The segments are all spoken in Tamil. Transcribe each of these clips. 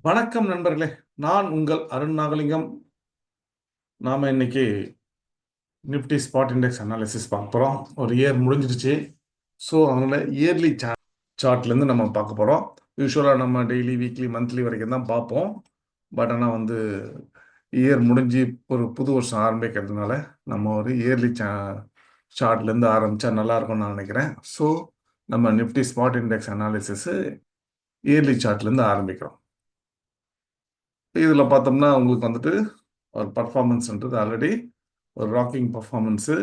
வணக்கம் நண்பர்களே. நான் உங்கள் அருண் நாகலிங்கம். நாம இன்னைக்கு நிஃப்டி ஸ்பாட் இண்டெக்ஸ் அனாலிசிஸ் பார்க்க போகிறோம். ஒரு இயர் முடிஞ்சிருச்சு. ஸோ அதனால் இயர்லி சார்ட்லேருந்து நம்ம பார்க்க போகிறோம். யூஸ்வலாக நம்ம டெய்லி வீக்லி மந்த்லி வரைக்கும் தான் பார்ப்போம். பட் ஆனால் இயர் முடிஞ்சு ஒரு புது வருஷம் ஆரம்பிக்கிறதுனால நம்ம ஒரு இயர்லி சார்ட்லேருந்து ஆரம்பித்தா நல்லாயிருக்கும்னு நான் நினைக்கிறேன். ஸோ நம்ம Nifty spot index analysis yearly சார்ட்லேருந்து ஆரம்பிக்கிறோம். இதில் பார்த்தோம்னா உங்களுக்கு ஒரு பர்ஃபார்மன்ஸ்ன்றது ஆல்ரெடி ஒரு ராக்கிங் பர்ஃபார்மன்ஸு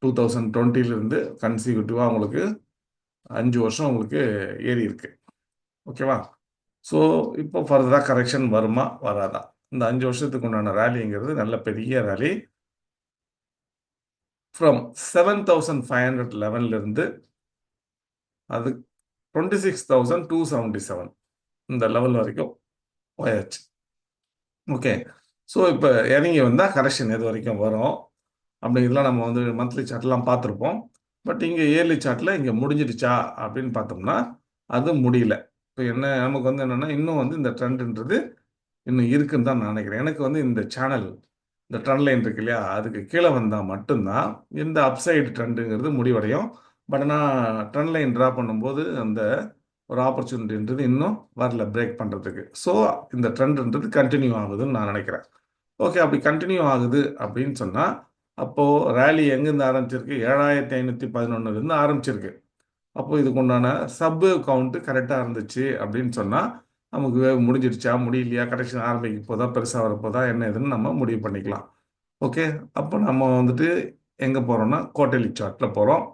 2020 கன்சிக்யூட்டிவாக உங்களுக்கு 5 வருஷம் உங்களுக்கு ஏறி இருக்கு. ஓகேவா? ஸோ இப்போ ஃபர்தராக கரெக்ஷன் வருமா வராதா? இந்த 5 வருஷத்துக்கு உண்டான ரேலிங்கிறது நல்ல பெரிய ரேலி. ஃப்ரம் 7,500 லெவன்லேருந்து அது 26,277 இந்த லெவல் வரைக்கும் போயாச்சு. ஓகே. ஸோ இப்போ இறங்கி வந்தால் கரெக்ஷன் எது வரைக்கும் வரும் அப்படிங்கிறதுலாம் நம்ம மந்த்லி சார்ட்லாம் பார்த்துருப்போம். பட் இங்கே இயர்லி சார்ட்டில் இங்கே முடிஞ்சிடுச்சா அப்படின்னு பார்த்தோம்னா அது முடியல. இப்போ நமக்கு என்னென்னா இன்னும் இந்த ட்ரெண்டுன்றது இன்னும் இருக்குன்னு தான் நான் நினைக்கிறேன். எனக்கு இந்த சேனல் இந்த ட்ரெண்ட் லைன் இருக்கு இல்லையா, அதுக்கு கீழே வந்தால் மட்டும்தான் இந்த அப்சைடு ட்ரெண்டுங்கிறது முடிவடையும். பட் ஆனால் ட்ரெண்ட் லைன் ட்ரா பண்ணும்போது அந்த ஒரு ஆப்பர்ச்சுனிட்டின்றது இன்னும் வரல பிரேக் பண்ணுறதுக்கு. ஸோ இந்த ட்ரெண்டுன்றது கண்டினியூ ஆகுதுன்னு நான் நினைக்கிறேன். ஓகே, அப்படி கண்டினியூ ஆகுது அப்படின்னு சொன்னால் அப்போது ரேலி எங்கேருந்து ஆரம்பிச்சிருக்கு? 7,511 ஆரம்பிச்சிருக்கு. அப்போ இதுக்கு உண்டான சப் கவுண்ட்டு கரெக்டாக இருந்துச்சு அப்படின்னு சொன்னால் நமக்கு வேவ் முடிஞ்சிடுச்சா முடியலையா, கரெக்ஷன் ஆரம்பிக்க போதா, பெருசாக வரப்போதா, என்ன இதுன்னு நம்ம முடிவு பண்ணிக்கலாம். ஓகே, அப்போ நம்ம எங்கே போகிறோம்னா குவார்ட்டர்லி சார்ட்டில் போகிறோம்.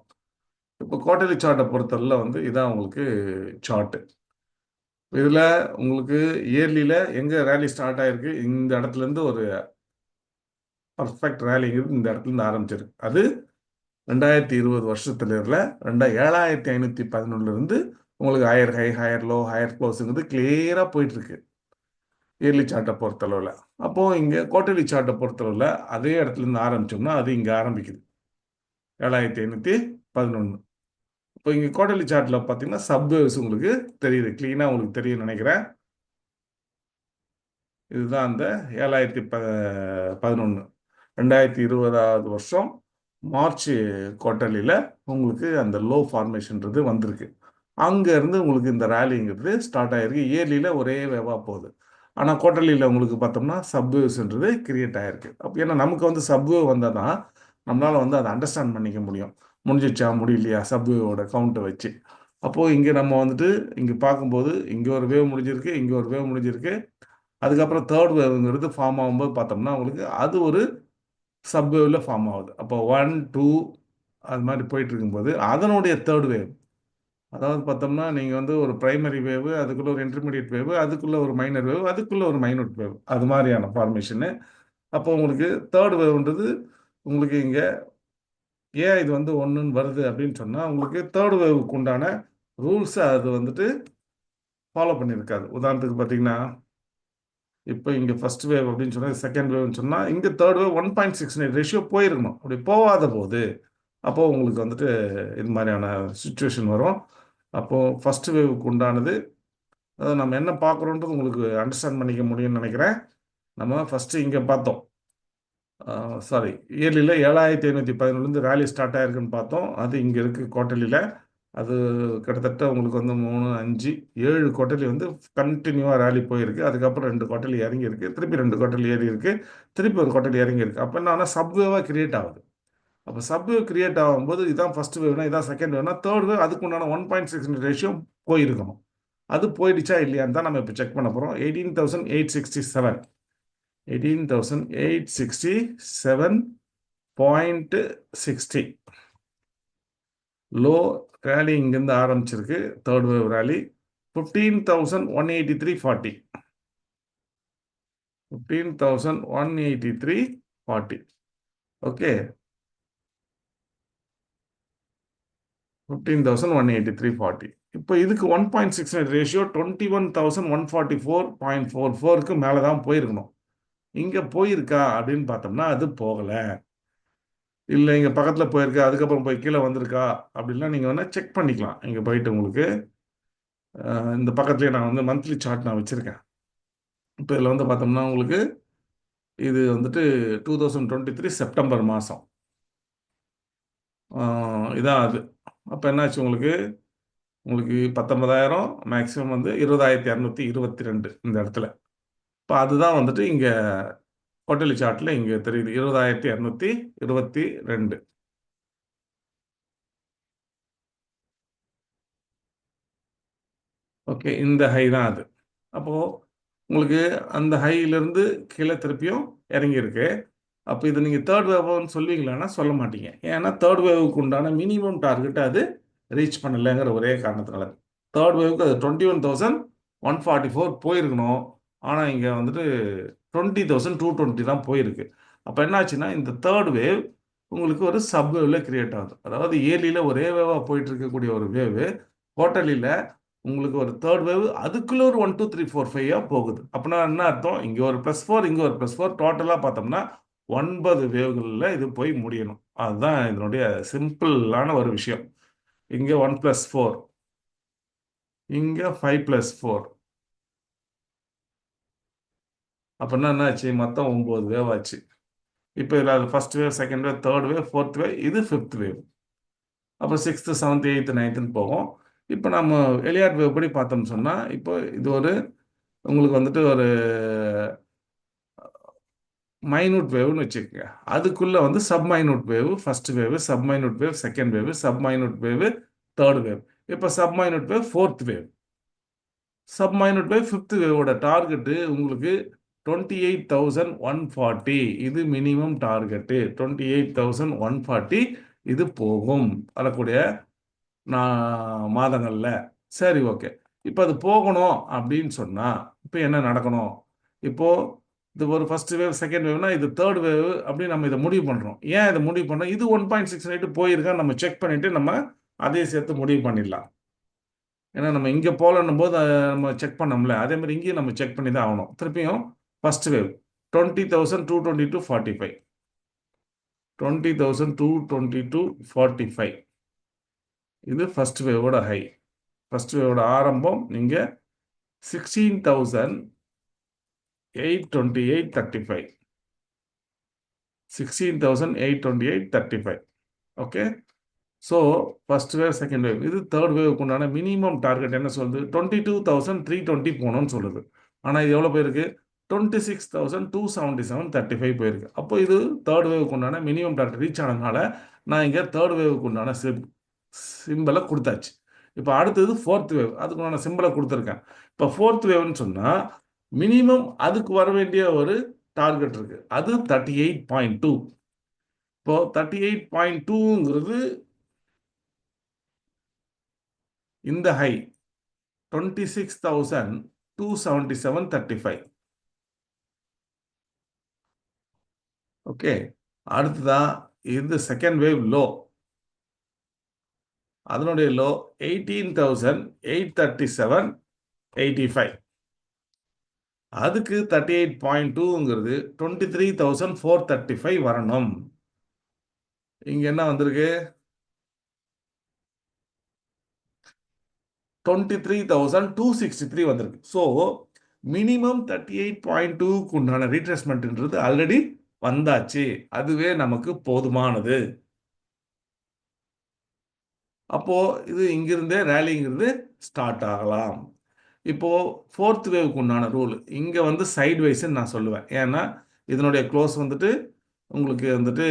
இப்போ குவார்ட்டர்லி சார்ட்டை பொறுத்தவரையில் இதான் உங்களுக்கு சார்ட்டு. இதில் உங்களுக்கு இயர்லியில் எங்கே ரேலி ஸ்டார்ட் ஆகிருக்கு, இந்த இடத்துலேருந்து ஒரு பர்ஃபெக்ட் ரேலிங்கிறது இந்த இடத்துலேருந்து ஆரம்பிச்சிருக்கு. அது 2020 வருஷத்துல 7,511 உங்களுக்கு higher high, higher low, higher க்ளோஸுங்கிறது கிளியராக போயிட்டுருக்கு இயர்லி சார்ட்டை பொறுத்தளவில். அப்போது இங்கே குவார்ட்டர்லி சார்ட்டை பொறுத்தளவில் அதே இடத்துலேருந்து ஆரம்பித்தோம்னா அது இங்கே ஆரம்பிக்குது 7,511. இப்போ இங்கே குவார்ட்டர்லி சார்ட்டில் பார்த்தீங்கன்னா சப்வேவ்ஸ் உங்களுக்கு தெரியுது, க்ளீனாக உங்களுக்கு தெரியும் நினைக்கிறேன். இதுதான் அந்த 7,011 2020 வருஷம் மார்ச் குவார்ட்டர்லியில் உங்களுக்கு அந்த லோ ஃபார்மேஷன்றது வந்திருக்கு. அங்கேருந்து உங்களுக்கு இந்த ரேலிங்கிறது ஸ்டார்ட் ஆகிருக்கு. இயர்லியில் ஒரே வேவாக போகுது. ஆனால் குவார்ட்டர்லியில் உங்களுக்கு பார்த்தோம்னா சப்வேவ்ஸ்ன்றது கிரியேட் ஆகிருக்கு. அப்போ ஏன்னா நமக்கு சப்வேவ் வந்தால் தான் நம்மளால் அதை அண்டர்ஸ்டாண்ட் பண்ணிக்க முடியும். முடிஞ்சிச்சா முடியலையா சப்வேவோட கவுண்ட்டை வச்சு. அப்போது இங்கே நம்ம இங்கே பார்க்கும்போது இங்கே ஒரு வேவ் முடிஞ்சிருக்கு, இங்கே ஒரு வேவ் முடிஞ்சிருக்கு. அதுக்கப்புறம் தேர்ட் வேவ்ங்கிறது ஃபார்ம் ஆகும்போது பார்த்தோம்னா உங்களுக்கு அது ஒரு சப்வேவில் ஃபார்ம் ஆகுது. அப்போ 1, 2 அது மாதிரி போயிட்டு இருக்கும்போது அதனுடைய தேர்ட் வேவ், அதாவது பார்த்தோம்னா நீங்கள் ஒரு பிரைமரி வேவு, அதுக்குள்ளே ஒரு இன்டர்மீடியட் வேவு, அதுக்குள்ளே ஒரு மைனர் வேவ், அதுக்குள்ளே ஒரு மைனூட் வேவ், அது மாதிரியான ஃபார்மேஷனு. அப்போ உங்களுக்கு தேர்ட் வேவ்ன்றது உங்களுக்கு இங்கே ஏன் இது ஒன்றுன்னு வருது அப்படின்னு சொன்னால் உங்களுக்கு தேர்ட் வேவுக்கு உண்டான ரூல்ஸை அது ஃபாலோ பண்ணியிருக்காது. உதாரணத்துக்கு பார்த்தீங்கன்னா இப்போ இங்கே ஃபர்ஸ்ட் வேவ் அப்படின்னு சொன்னால் செகண்ட் வேவ்னு சொன்னால் இங்கே தேர்ட் வேவ் 1.69 ரேஷியோ போயிருக்கணும். அப்படி போகாத போது அப்போது உங்களுக்கு இது மாதிரியான சுச்சுவேஷன் வரும். அப்போது ஃபர்ஸ்ட் வேவுக்கு உண்டானது அதாவது நம்ம என்ன பார்க்குறோன்றது உங்களுக்கு அண்டர்ஸ்டாண்ட் பண்ணிக்க முடியும்னு நினைக்கிறேன். நம்ம ஃபஸ்ட்டு இங்கே பார்த்தோம், சாரி இயர்லியில் 7,511 ரேலி ஸ்டார்ட் ஆயிருக்குன்னு பார்த்தோம். அது இங்கே இருக்குது குவார்ட்டர்லியில். அது கிட்டத்தட்ட உங்களுக்கு 3, 5, 7 குவார்ட்டர்லி கண்டினியூவாக ரேலி போயிருக்கு. அதுக்கப்புறம் 2 குவார்ட்டர்லி இறங்கி இருக்கு, திருப்பி 2 குவார்ட்டர்லி ஏறி இருக்கு, திருப்பி ஒரு குவார்ட்டர்லி இறங்கி இருக்கு. அப்போ என்ன சப்வேவாக கிரியேட் ஆகுது. அப்போ சப்வேவ் கிரியேட் ஆகும்போது இதான் ஃபர்ஸ்ட் வேவ்னா, இதான் செகண்ட் வேவ்னா, தேர்ட் வேவ் அதுக்கு உண்டான 1.6 ரேஷியோ போயிருக்கணும். அது போயிடுச்சா இல்லையான்னு தான் நம்ம இப்போ செக் பண்ண போகிறோம். 18,867 18,867.60 லோ ரேலி இங்கேருந்து ஆரம்பிச்சிருக்கு. Third wave rally 15,183.40 15,183.40. ஓகே, 15,183.40. இப்போ இதுக்கு 1.69 ரேஷியோ 21,144.44க்கு மேலே தான் போயிருக்கணும். இங்கே போயிருக்கா அப்படின்னு பார்த்தோம்னா அது போகலை. இல்லை இங்கே பக்கத்தில் போயிருக்கா, அதுக்கப்புறம் போய் கீழே வந்திருக்கா அப்படின்லாம் நீங்கள் வேணால் செக் பண்ணிக்கலாம். இங்கே போயிட்டு உங்களுக்கு இந்த பக்கத்துலேயே நான் மந்த்லி சார்ட் நான் வச்சுருக்கேன். இப்போ இதில் வந்து பார்த்தோம்னா உங்களுக்கு இது வந்துட்டு 2023 செப்டம்பர் மாதம் இதான் அது. அப்போ என்னாச்சு உங்களுக்கு உங்களுக்கு 19,000 மேக்ஸிமம் வந்து 20,222 இந்த இடத்துல. இப்போ அதுதான் வந்துட்டு இங்கே குவார்ட்டர்லி சார்ட்டில் இங்கே தெரியுது 20,222. ஓகே, இந்த ஹை தான் அது. அப்போது உங்களுக்கு அந்த ஹையிலேருந்து கீழே திருப்பியும் இறங்கியிருக்கு. அப்போ இது நீங்கள் தேர்ட் வேவ்னு சொல்லுவீங்களான்னா சொல்ல மாட்டீங்க. ஏன்னா தேர்ட் வேவுக்கு உண்டான மினிமம் டார்கெட்டை அது ரீச் பண்ணலைங்கிற ஒரே காரணத்தினால. தேர்ட் வேவுக்கு அது 21,144 போயிருக்கணும். ஆனால் இங்கே வந்துட்டு 20,220 தான் போயிருக்கு. அப்போ என்னாச்சுன்னா இந்த தேர்ட் வேவ் உங்களுக்கு ஒரு சப் வேவ்ல கிரியேட் ஆகுது. அதாவது இயர்லியில் ஒரே வேவாக போயிட்டு இருக்கக்கூடிய ஒரு வேவு குவார்ட்டர்லியில் உங்களுக்கு ஒரு தேர்ட் வேவ் அதுக்குள்ள ஒரு 1 2 3 4 5 போகுது. அப்படின்னா என்ன அர்த்தம்? இங்கே ஒரு +4 இங்கே ஒரு +4 டோட்டலாக பார்த்தோம்னா 9 வேவ்களில் இது போய் முடியணும். அதுதான் இதனுடைய சிம்பிளான ஒரு விஷயம். இங்கே 1 +4, இங்கே 5 +4. அப்படின்னா என்ன ஆச்சு? மொத்தம் 9 வேவ் ஆச்சு. இப்போ இதில் first wave, second wave, third wave, fourth wave, இது ஃபிஃப்த் வேவ். அப்புறம் சிக்ஸ்த்து, செவன்த், எயித்து, நைன்த்துன்னு போகும். இப்போ நம்ம எலியாட் வேவ் படி பார்த்தோம்னு சொன்னால் இப்போ இது ஒரு உங்களுக்கு வந்துட்டு ஒரு மைனூட் வேவ்னு வச்சுக்கோங்க. அதுக்குள்ள வந்து sub minute wave first wave, sub minute wave second wave, sub minute wave third wave. இப்போ sub minute wave fourth wave. Sub minute wave fifth வேவோட டார்கெட்டு உங்களுக்கு 28,140. இது மினிமம் டார்கெட்டு 28,140. இது போகும் வரக்கூடிய மாதங்களில். சரி, ஓகே. இப்போ அது போகணும் அப்படின்னு சொன்னால் இப்போ என்ன நடக்கணும்? இப்போ இது ஒரு ஃபர்ஸ்ட் வேவ், செகண்ட் வேவ்னா இது தேர்ட் வேவ் அப்படின்னு நம்ம இதை முடிவு பண்ணுறோம். ஏன் இதை முடிவு பண்ணுறோம்? இது 1.68 போயிருக்கா நம்ம செக் பண்ணிட்டு நம்ம அதையும் சேர்த்து முடிவு பண்ணிடலாம். ஏன்னா நம்ம இங்கே போகலன்னும் போது நம்ம செக் பண்ணோம்ல, அதே மாதிரி இங்கேயும் நம்ம செக் பண்ணி தான் ஆகணும். திருப்பியும் ஃபர்ஸ்ட் வேவ் 20,222.45, 20,222.45. இது ஃபர்ஸ்ட் வேவோட ஹை. ஃபர்ஸ்ட் வேவோட ஆரம்பம் நீங்கள் 16,828.35, 16,828.35. Okay. So first wave, second wave, இது தேர்ட் வேவுக்கு உண்டான மினிமம் டார்கெட் என்ன சொல்லுது? 22,320 போகணும்னு சொல்லுது. ஆனால் இது எவ்வளோ போயிருக்கு? 26,277.35 போயிருக்கு. அப்போ இது தேர்ட் வேவுக்கு உண்டான மினிமம் டார்கெட் ரீச் ஆனதுனால நான் இங்கே தேர்ட் வேவுக்கு உண்டான சிம்பிளை கொடுத்தாச்சு. இப்போ அடுத்தது ஃபோர்த் வேவ், அதுக்கு உண்டான சிம்பிளை கொடுத்துருக்கேன். இப்போ ஃபோர்த் வேவ்னு சொன்னால் மினிமம் அதுக்கு வர வேண்டிய ஒரு டார்கெட் இருக்கு. அது 38.2. இப்போ 38.2ங்கிறது இந்த ஹை 26,277.35. ஓகே. அடுத்ததான் இந்த செகண்ட் வேவ் லோ, அதனுடைய லோ 18,837.85. அதுக்கு 38.2ங்கிறது 23,435 வரணும். இங்க என்ன வந்திருக்கு? 23,263 வந்திருக்கு. ஸோ மினிமம் 38.2க்கு உண்டான ரீட்ரேஸ்மெண்ட்ன்றது ஆல்ரெடி வந்தாச்சு. அதுவே நமக்கு போதுமானது. அப்போ இது இங்கிருந்தே ரேலிங்கிறது ஸ்டார்ட் ஆகலாம். இப்போ ஃபோர்த் வேவுக்கு உண்டான ரூல் இங்கே வந்து சைட் வைஸ்ன்னு நான் சொல்லுவேன். ஏன்னா இதனுடைய க்ளோஸ் வந்துட்டு உங்களுக்கு வந்துட்டு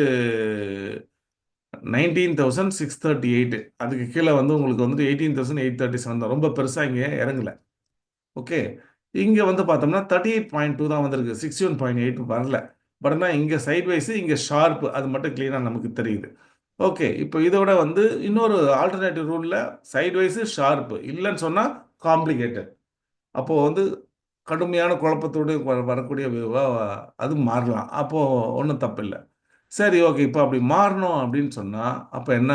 19,638. அதுக்கு கீழே வந்து உங்களுக்கு வந்துட்டு 18,837 தான். ரொம்ப பெருசாக இங்கே இறங்கல. ஓகே. இங்கே வந்து பார்த்தோம்னா 38.2 தான் வந்திருக்கு, 61.8 வரல. பட் ஆனால் இங்கே சைட் வைஸு, இங்கே ஷார்ப்பு, அது மட்டும் கிளீனாக நமக்கு தெரியுது. ஓகே. இப்போ இதோட வந்து இன்னொரு ஆல்டர்னேட்டிவ் ரூலில் சைட் வைஸு ஷார்ப்பு இல்லைன்னு சொன்னால் காம்ப்ளிகேட்டட். அப்போது வந்து கடுமையான குழப்பத்தோடு வரக்கூடிய அது மாறலாம். அப்போது ஒன்றும் தப்பில்லை. சரி, ஓகே. இப்போ அப்படி மாறணும் அப்படின்னு சொன்னால் அப்போ என்ன?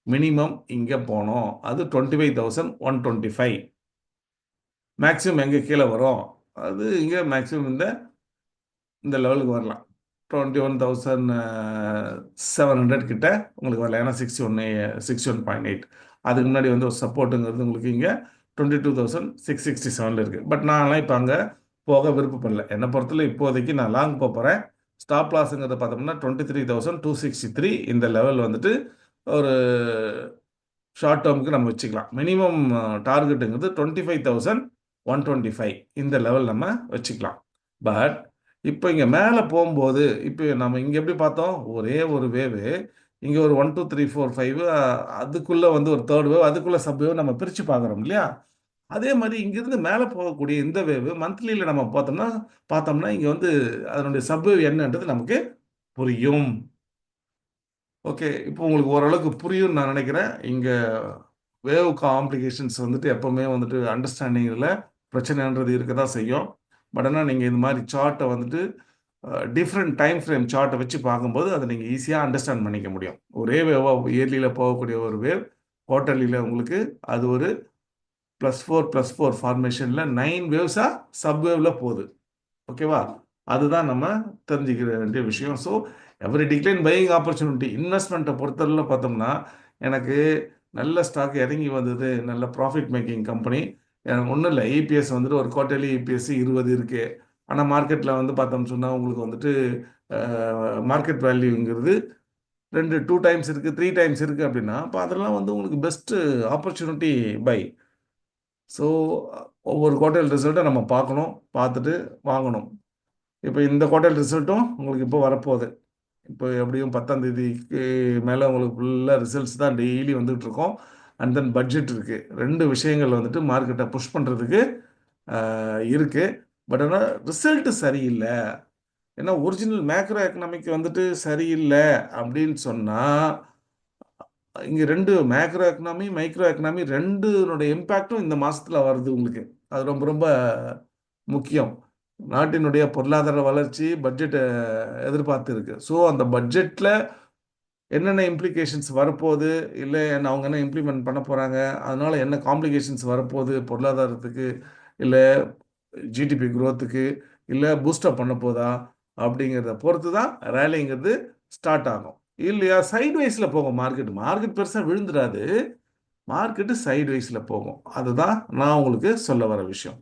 மினிமம் இங்கே போனோம், அது 25,125. மேக்ஸிமம் எங்கே கீழே வரும்? அது இங்கே மேக்ஸிமம் இந்த லெவலுக்கு வரலாம். 21,700 கிட்ட உங்களுக்கு வரலாம். ஏன்னா 61.8. அதுக்கு முன்னாடி வந்து ஒரு சப்போர்ட்டுங்கிறது உங்களுக்கு இங்கே 22,667 இருக்குது. பட் நான்லாம் இப்போ அங்கே போக விருப்பப்படல. என்னை பொறுத்தல இப்போதைக்கு நான் லாங் போகிறேன். ஸ்டாப் லாஸுங்கிறத பார்த்தோம்னா 23,263 இந்த லெவல் வந்துட்டு ஒரு ஷார்ட் டேர்முக்கு நம்ம வச்சுக்கலாம். மினிமம் டார்கெட்டுங்கிறது 25,125 இந்த லெவல் நம்ம வச்சுக்கலாம். பட் இப்போ இங்கே மேலே போகும்போது இப்போ நம்ம இங்கே எப்படி பார்த்தோம், ஒரே ஒரு வேவு இங்கே ஒரு 1 2 3 4 5 அதுக்குள்ளே வந்து ஒரு தேர்ட் வேவ், அதுக்குள்ளே சப் வேவ் நம்ம பிரித்து பார்க்குறோம் இல்லையா? அதே மாதிரி இங்கிருந்து மேலே போகக்கூடிய இந்த வேவ் மந்த்லியில் நம்ம பார்த்தோம்னா இங்கே வந்து அதனுடைய சப் வேவ் என்னன்றது நமக்கு புரியும். ஓகே, இப்போ உங்களுக்கு ஓரளவுக்கு புரியும்னு நான் நினைக்கிறேன். இங்கே வேவ் காம்ப்ளிகேஷன்ஸ் வந்துட்டு எப்போவுமே வந்துட்டு அண்டர்ஸ்டாண்டிங்கில் பிரச்சனைன்றது இருக்க தான் செய்யும். பட் ஆனால் நீங்கள் இந்த மாதிரி சார்ட்டை வந்துட்டு டிஃப்ரெண்ட் டைம் ஃப்ரேம் சார்ட்டை வச்சு பார்க்கும்போது அதை நீங்கள் ஈஸியாக அண்டர்ஸ்டாண்ட் பண்ணிக்க முடியும். ஒரே வேவாக இயர்லியில் போகக்கூடிய ஒரு வேவ் குவார்ட்டர்லியில் உங்களுக்கு அது ஒரு +4 ஃபார்மேஷனில் 9 வேவ்ஸாக சப் வேவில் போகுது. ஓகேவா? அதுதான் நம்ம தெரிஞ்சுக்கிற வேண்டிய விஷயம். So every decline buying opportunity. இன்வெஸ்ட்மெண்ட்டை பொறுத்தவரையில் பார்த்தோம்னா எனக்கு நல்ல ஸ்டாக் இறங்கி வந்தது, நல்ல ப்ராஃபிட் மேக்கிங் கம்பெனி. எனக்கு ஒன்றும் இல்லை, இபிஎஸ் வந்துட்டு ஒரு குவார்ட்டர்லி இபிஎஸ் 20 இருக்குது. ஆனால் மார்க்கெட்டில் வந்து பார்த்தோம்னு சொன்னால் உங்களுக்கு வந்துட்டு மார்க்கெட் வேல்யூங்கிறது 2 டைம்ஸ் இருக்குது, 3 டைம்ஸ் இருக்குது அப்படின்னா அப்போ அதெல்லாம் வந்து உங்களுக்கு பெஸ்ட்டு ஆப்பர்ச்சுனிட்டி பை. ஸோ ஒவ்வொரு குவார்ட்டர் ரிசல்ட்டை நம்ம பார்க்கணும், பார்த்துட்டு வாங்கணும். இப்போ இந்த குவார்ட்டர் ரிசல்ட்டும் உங்களுக்கு இப்போ வரப்போகுது. இப்போ எப்படியும் 10ஆம் தேதிக்கு மேலே உங்களுக்கு ஃபுல்லாக ரிசல்ட்ஸ் தான் டெய்லி வந்துகிட்டு இருக்கோம். அண்ட் தென் பட்ஜெட் இருக்குது. 2 விஷயங்கள் வந்துட்டு மார்க்கெட்டை புஷ் பண்ணுறதுக்கு இருக்குது. பட் ஆனால் ரிசல்ட்டு சரியில்லை, ஏன்னா ஒரிஜினல் மேக்ரோ எக்கனாமிக் வந்துட்டு சரியில்லை அப்படின்னு சொன்னால் இங்கே 2 மேக்ரோ எக்கனாமி மைக்ரோ எக்கனாமி 2னுடைய இம்பேக்டும் இந்த மாதத்தில் வருது உங்களுக்கு. அது ரொம்ப ரொம்ப முக்கியம். நாட்டினுடைய பொருளாதார வளர்ச்சி பட்ஜெட்டை எதிர்பார்த்து இருக்கு. ஸோ அந்த பட்ஜெட்டில் என்னென்ன இம்ப்ளிகேஷன்ஸ் வரப்போகுது, இல்லை அவங்க என்ன இம்ப்ளிமெண்ட் பண்ண போகிறாங்க, அதனால் என்ன காம்ப்ளிகேஷன்ஸ் வரப்போகுது பொருளாதாரத்துக்கு, இல்லை ஜிடிபி குரோத்துக்கு, இல்லை பூஸ்டப் பண்ண போதா அப்படிங்கிறத பொறுத்து தான் ரேலிங்கிறது ஸ்டார்ட் ஆகும். இல்லையா சைட்வைஸில் போகும் மார்க்கெட் பெருசாக விழுந்துடாது, மார்க்கெட்டு சைட்வைஸில் போகும். அதுதான் நான் உங்களுக்கு சொல்ல வர விஷயம்.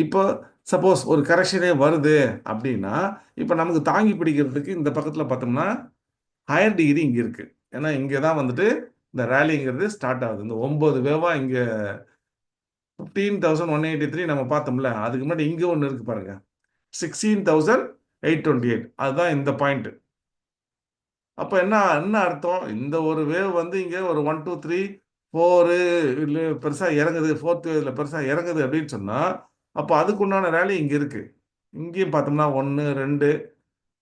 இப்போ சப்போஸ் ஒரு கரெக்ஷனே வருது அப்படின்னா இப்போ நமக்கு தாங்கி பிடிக்கிறதுக்கு இந்த பக்கத்தில் பார்த்தோம்னா ஹையர் டிகிரி இங்கே இருக்குது. ஏன்னா இங்கே தான் வந்துட்டு இந்த ரேலிங்கிறது ஸ்டார்ட் ஆகுது. இந்த 9 வேவா இங்கே 15,183 நம்ம பார்த்தோம்ல, அதுக்கு முன்னாடி இங்கே ஒன்று இருக்குது பாருங்க, 16,828. அதுதான் இந்த பாயிண்ட். அப்போ என்ன என்ன அர்த்தம், இந்த ஒரு வேவ் வந்து இங்கே ஒரு 1 2 3 4 இல்லை பெருசாக இறங்குது, 4th வேவ்ல பெருசாக இறங்குது அப்படின்னு சொன்னால் அப்போ அதுக்குண்டான ரேலி இங்கே இருக்குது. இங்கேயும் பார்த்தோம்னா 1 2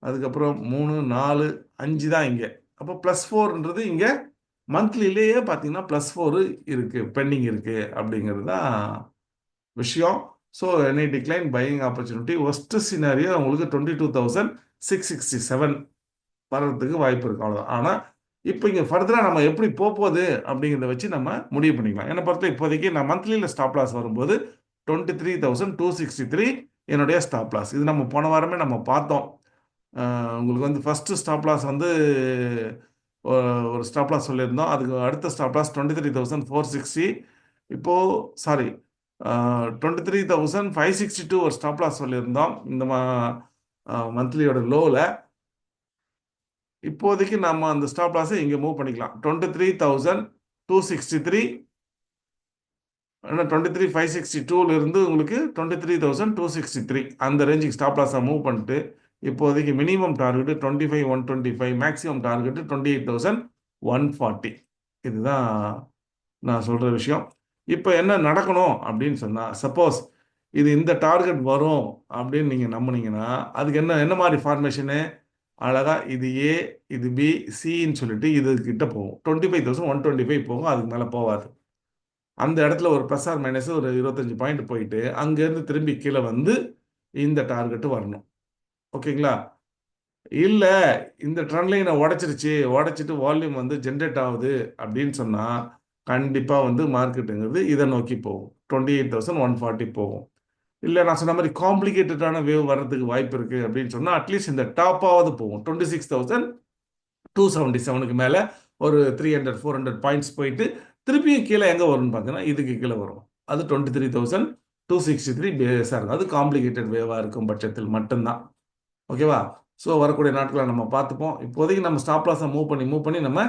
அதுக்கப்புறம் 3 4 5 தான் இங்கே. அப்போ +4ன்றது இங்கே மந்த்லிலேயே பார்த்தீங்கன்னா +4 இருக்குது, பெண்டிங் இருக்குது அப்படிங்கிறது தான் விஷயம். So any decline buying opportunity worst scenario உங்களுக்கு 22,667 வர்றதுக்கு வாய்ப்பு இருக்குது, அவ்வளோதான். ஆனால் இப்போ இங்கே ஃபர்தராக நம்ம எப்படி போகுது அப்படிங்கிறத வச்சு நம்ம முடிவு பண்ணிக்கலாம். என்னை பொறுத்த இப்போதைக்கு நான் மந்த்லியில் ஸ்டாப் லாஸ் வரும்போது 23,263 என்னுடைய ஸ்டாப் லாஸ். இது நம்ம போன வாரமே நம்ம பார்த்தோம். உங்களுக்கு வந்து ஃபஸ்ட்டு ஸ்டாப் லாஸ் வந்து ஒரு ஸ்டாப் லாஸ் சொல்லியிருந்தோம். அதுக்கு அடுத்த ஸ்டாப் லாஸ் 23,460. இப்போது சாரி 23,562 ஒரு ஸ்டாப் லாஸ் சொல்லியிருந்தோம் இந்த மந்த்லியோட லோவில். இப்போதைக்கு நம்ம அந்த ஸ்டாப் லாஸை இங்கே மூவ் பண்ணிக்கலாம். 23,263 23,562 உங்களுக்கு 23,263 அந்த ரேஞ்சுக்கு ஸ்டாப் லாஸை மூவ் பண்ணிட்டு இப்போதைக்கு மினிமம் டார்கெட்டு 25,125, மேக்ஸிமம் டார்கெட்டு 28,140. இதுதான் நான் சொல்கிற விஷயம். இப்போ என்ன நடக்கணும் அப்படின்னு சொன்னால், சப்போஸ் இது இந்த டார்கெட் வரும் அப்படின்னு நீங்கள் நம்புனீங்கன்னா அதுக்கு என்ன மாதிரி ஃபார்மேஷனு, அழகாக இது ஏ இது பி சின்னு சொல்லிட்டு இது கிட்ட போகும். 25,125 போகும், அதுக்கு மேலே போகாது. அந்த இடத்துல ஒரு ப்ளஸ் ஆர் மைனஸ் ஒரு 25 பாயிண்ட் போயிட்டு அங்கேருந்து திரும்பி கீழே வந்து இந்த டார்கெட்டு வரணும். ஓகேங்களா? இல்லை இந்த ட்ரெண்ட் லைனை உடைச்சிட்டு வால்யூம் வந்து ஜென்ரேட் ஆகுது அப்படின்னு சொன்னால் கண்டிப்பாக வந்து மார்க்கெட்டுங்கிறது இதை நோக்கி போகும், 28,140 போகும். இல்லை நான் சொன்ன மாதிரி காம்ப்ளிகேட்டடான வேவ் வர்றதுக்கு வாய்ப்பு இருக்குது அப்படின்னு சொன்னால் அட்லீஸ்ட் இந்த டாப்பாவது போகும். 26,277க்கு மேலே ஒரு 300 400 பாயிண்ட்ஸ் போயிட்டு திருப்பியும் கீழே எங்கே வரும்னு பார்த்தீங்கன்னா இதுக்கு கீழே வரும். அது 23,000 263 பேஸாக இருக்கும். அது காம்ப்ளிகேட்டட் வேவாக இருக்கும் பட்சத்தில் மட்டும்தான். ஓகேவா? ஸோ வரக்கூடிய நாட்களை நம்ம பார்த்துப்போம். இப்போதைக்கு நம்ம ஸ்டாப் லாஸை மூவ் பண்ணி நம்ம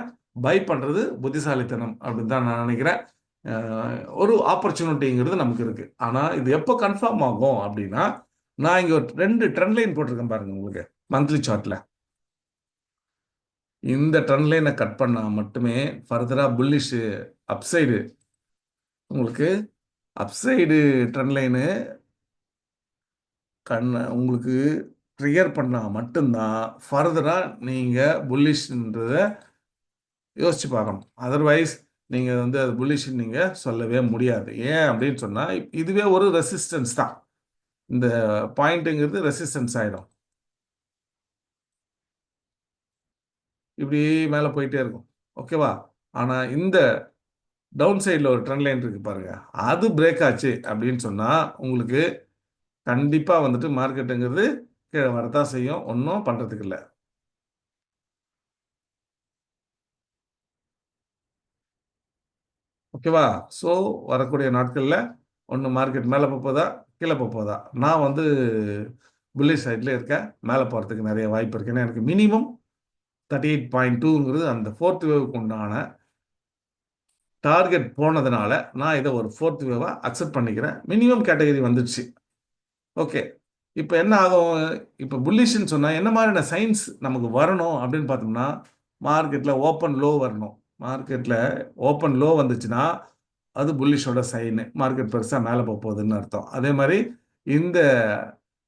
பை பண்ணுறது புத்திசாலித்தனம் அப்படின்னு தான் நான் நினைக்கிறேன். ஒரு ஆப்பர்ச்சுனிட்டிங்கிறது நமக்கு இருக்குது. ஆனால் இது எப்போ கன்ஃபார்ம் ஆகும் அப்படின்னா, நான் இங்கே ஒரு 2 ட்ரெண்ட் லைன் போட்டிருக்கேன் பாருங்க உங்களுக்கு மந்த்லி சார்ட்டில். இந்த ட்ரெண்ட் லைனை கட் பண்ணால் மட்டுமே ஃபர்தராக புல்லிஷு அப்சைடு உங்களுக்கு அப்சைடு ட்ரெண்ட் லைனு உங்களுக்கு ட்ரிகர் பண்ணால் மட்டும்தான் ஃபர்தராக நீங்கள் புல்லிஷ்ன்றதை யோசிச்சு பார்க்கணும். அதர்வைஸ் நீங்கள் வந்து அது புல்லிஷ்ன்னு நீங்கள் சொல்லவே முடியாது. ஏன் அப்படின்னு சொன்னால் இதுவே ஒரு ரெசிஸ்டன்ஸ் தான். இந்த பாயிண்ட்டுங்கிறது ரெசிஸ்டன்ஸ் ஆகிடும். இப்படி மேலே போயிட்டே இருக்கும். ஓகேவா? ஆனால் இந்த டவுன் சைடில் ஒரு ட்ரெண்ட் லைன் இருக்குது பாருங்கள், அது பிரேக் ஆச்சு அப்படின்னு சொன்னால் உங்களுக்கு கண்டிப்பாக வந்துட்டு மார்க்கெட்டுங்கிறது கீழே வரத்தான் செய்யும். ஒன்றும் பண்ணுறதுக்கு இல்லை. ஓகேவா? ஸோ வரக்கூடிய நாட்களில் ஒன்று மார்க்கெட் மேலே போதா கீழே போதா, நான் வந்து புல்லிஷ் சைடில் இருக்கேன். மேலே போகிறதுக்கு நிறைய வாய்ப்பு இருக்குது. ஏன்னா எனக்கு மினிமம் 38.2ங்கிறது அந்த ஃபோர்த் வேவுக்கு உண்டான டார்கெட் போனதுனால நான் இதை ஒரு ஃபோர்த் வேவாக அக்செப்ட் பண்ணிக்கிறேன். மினிமம் கேட்டகரி வந்துடுச்சு. ஓகே, இப்போ என்ன ஆகும்? இப்போ புல்லிஷ்ன்னு சொன்னால் என்ன மாதிரியான சைன்ஸ் நமக்கு வரணும் அப்படின்னு பார்த்தோம்னா, மார்க்கெட்டில் ஓப்பன் லோ வரணும். மார்க்கெட்டில் ஓப்பன் லோ வந்துச்சுன்னா அது புல்லிஷோட சைனு. மார்க்கெட் பெருசாக மேலே போகுதுன்னு அர்த்தம். அதே மாதிரி இந்த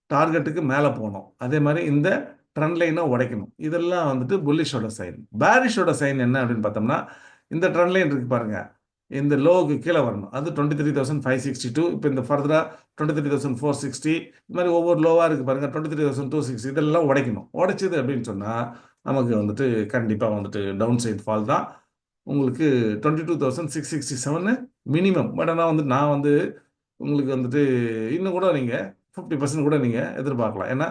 டார்கெட்டுக்கு மேலே போகணும். அதே மாதிரி இந்த ட்ரெண்ட் லைனை உடைக்கணும். இதெல்லாம் வந்துட்டு புல்லிஷோட சைன். பேரிஷோட சைன் என்ன அப்படின்னு பார்த்தோம்னா, இந்த ட்ரெண்ட் லைன் இருக்கு பாருங்க, இந்த லோவுக்கு கீழே வரணும். அது 23,562. இப்போ இந்த ஃபர்தராக 23,460. இது மாதிரி ஒவ்வொரு லோவாக இருக்குது பாருங்கள், 23,260. இதெல்லாம் உடைக்கணும். உடைச்சிது அப்படின்னு சொன்னால் நமக்கு வந்துட்டு கண்டிப்பாக வந்துட்டு டவுன் சைட் ஃபால் தான். உங்களுக்கு 22,667 மினிமம். பட் ஆனால் வந்து நான் வந்து உங்களுக்கு வந்துட்டு இன்னும் கூட நீங்கள் 50% கூட நீங்கள் எதிர்பார்க்கலாம். ஏன்னா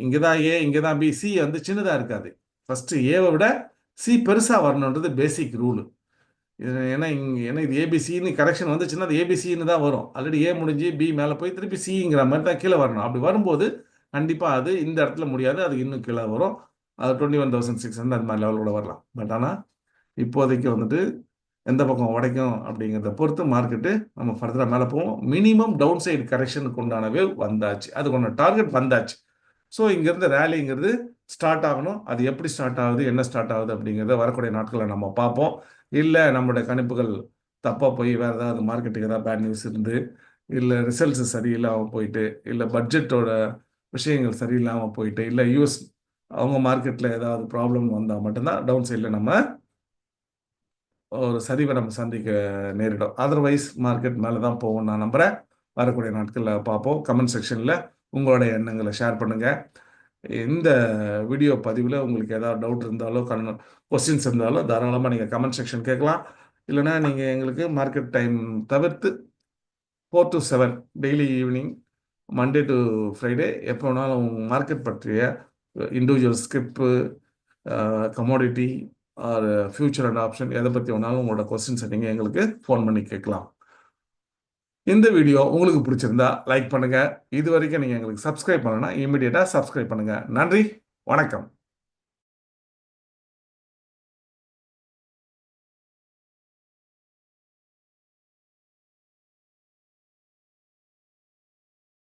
இங்கே தான் ஏ, இங்கே தான் பி, சி வந்து சின்னதாக இருக்காது. ஃபஸ்ட்டு ஏவை விட சி பெருசாக வரணுன்றது பேசிக் ரூலு. ஏன்னா இது ஏபிசின்னு கரெக்ஷன் வந்துச்சுன்னா அது ஏபிசின்னு தான் வரும். ஆல்ரெடி ஏ முடிஞ்சு பி மேலே போய் திருப்பி சிங்கிற மாதிரி தான் கீழே வரணும். அப்படி வரும்போது கண்டிப்பாக அது இந்த இடத்துல முடியாது, அது இன்னும் கீழே வரும். அது 21,600 அது மாதிரி லெவலோட வரலாம். பட் ஆனால் இப்போதைக்கு வந்துட்டு எந்த பக்கம் உடைக்கும் அப்படிங்கிறத பொறுத்து மார்க்கெட்டு நம்ம ஃபர்தராக மேலே போவோம். மினிமம் டவுன் சைடு கரெக்ஷனுக்கு உண்டான வேவ் வந்தாச்சு, அதுக்கு டார்கெட் வந்தாச்சு. ஸோ இங்கேருந்து ரேலிங்கிறது ஸ்டார்ட் ஆகணும். அது எப்படி ஸ்டார்ட் ஆகுது, என்ன ஸ்டார்ட் ஆகுது அப்படிங்கிறத வரக்கூடிய நாட்களில் நம்ம பார்ப்போம். இல்லை நம்மளுடைய கணிப்புகள் தப்பாக போய் வேறு ஏதாவது மார்க்கெட்டுக்கு ஏதாவது பேட் நியூஸ் இருந்து, இல்லை ரிசல்ட்ஸ் சரியில்லாமல் போயிட்டு, இல்லை பட்ஜெட்டோட விஷயங்கள் சரியில்லாமல் போயிட்டு, இல்லை யூஎஸ் அவங்க மார்க்கெட்டில் ஏதாவது ப்ராப்ளம் வந்தால் மட்டும்தான் டவுன் சைடில் நம்ம ஒரு சரிவை நம்ம சந்திக்க நேரிடும். அதர்வைஸ் மார்க்கெட் மேலே தான் போகும் நான் நம்புகிறேன். வரக்கூடிய நாட்களில் பார்ப்போம். கமெண்ட் செக்ஷனில் உங்களுடைய எண்ணங்களை ஷேர் பண்ணுங்கள். இந்த வீடியோ பதிவில் உங்களுக்கு ஏதாவது டவுட் இருந்தாலோ கொஸ்டின்ஸ் இருந்தாலோ தாராளமாக நீங்கள் கமெண்ட் செக்ஷன் கேட்கலாம். இல்லைனா நீங்கள் எங்களுக்கு மார்க்கெட் டைம் தவிர்த்து 4 to 7 daily evening Monday to Friday எப்போ வேணாலும் மார்க்கெட் பற்றிய individual script, commodity or future and option எதை பற்றி வேணாலும் உங்களோட கொஸ்டின்ஸை நீங்கள் எங்களுக்கு ஃபோன் பண்ணி கேட்கலாம். இந்த வீடியோ உங்களுக்கு பிடிச்சிருந்தா லைக் பண்ணுங்கள். இது வரைக்கும் நீங்கள் எங்களுக்கு சப்ஸ்கிரைப் பண்ணணும்னா இமீடியட்டாக சப்ஸ்கிரைப் பண்ணுங்கள். நன்றி, வணக்கம்.